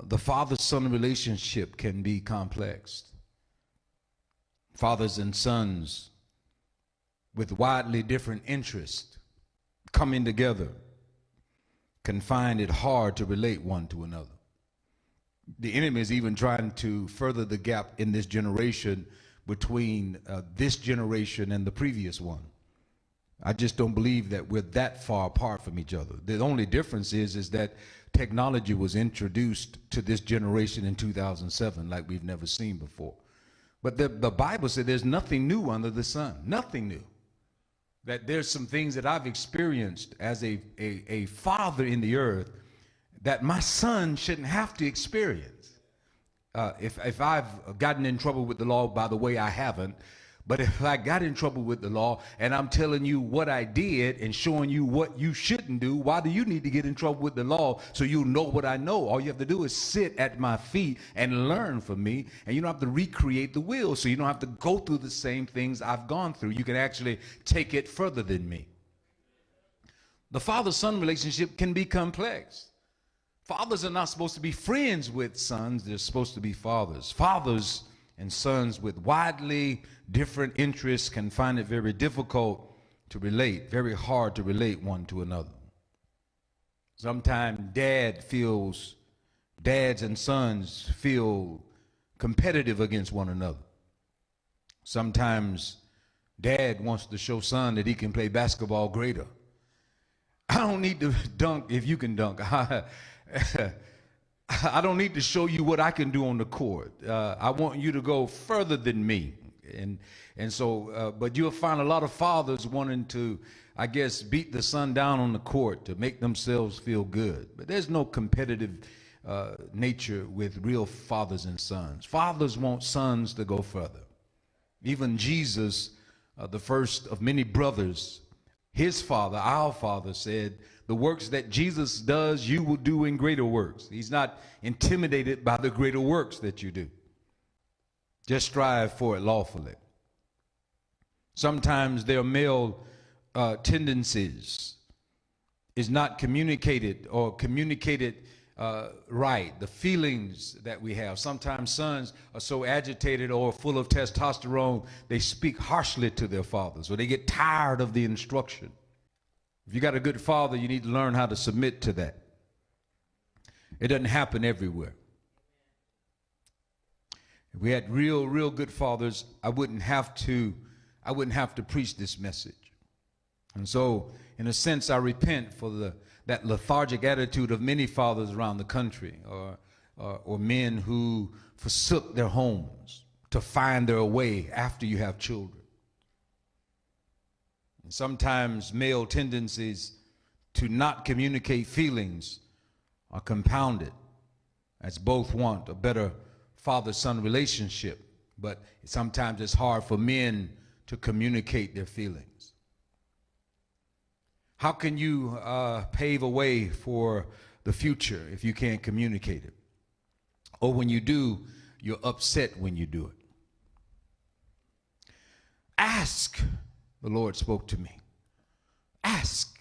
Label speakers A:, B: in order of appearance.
A: The father-son relationship can be complex. Fathers and sons with widely different interests coming together can find it hard to relate one to another. The enemy is even trying to further the gap in this generation between this generation and the previous one. I just don't believe that we're that far apart from each other. The only difference is that technology was introduced to this generation in 2007 like we've never seen before. But the Bible said there's nothing new under the sun, nothing new. That there's some things that I've experienced as a father in the earth that my son shouldn't have to experience. If I've gotten in trouble with the law, by the way, I haven't. But if I got in trouble with the law and I'm telling you what I did and showing you what you shouldn't do, why do you need to get in trouble with the law so you'll know what I know? All you have to do is sit at my feet and learn from me, and you don't have to recreate the wheel, so you don't have to go through the same things I've gone through. You can actually take it further than me. The father-son relationship can be complex. Fathers are not supposed to be friends with sons. They're supposed to be fathers. Fathers and sons with widely different interests can find it very difficult to relate, very hard to relate one to another. Sometimes dads and sons feel competitive against one another. Sometimes dad wants to show son that he can play basketball greater. I don't need to dunk if you can dunk. I don't need to show you what I can do on the court. I want you to go further than me. And so, but you'll find a lot of fathers wanting to, I guess, beat the son down on the court to make themselves feel good. But there's no competitive nature with real fathers and sons. Fathers want sons to go further. Even Jesus, the first of many brothers, his father, our father, said, the works that Jesus does, you will do in greater works. He's not intimidated by the greater works that you do. Just strive for it lawfully. Sometimes their male tendencies is not communicated or communicated right. The feelings that we have. Sometimes sons are so agitated or full of testosterone, they speak harshly to their fathers, or they get tired of the instruction. If you got a good father, you need to learn how to submit to that. It doesn't happen everywhere. If we had real good fathers, I wouldn't have to preach this message. And so, in a sense, I repent for that lethargic attitude of many fathers around the country, or men who forsook their homes to find their way after you have children. And sometimes male tendencies to not communicate feelings are compounded, as both want a better father-son relationship, but sometimes it's hard for men to communicate their feelings. How can you pave a way for the future if you can't communicate it? Or when you do, you're upset when you do it. Ask, the Lord spoke to me. Ask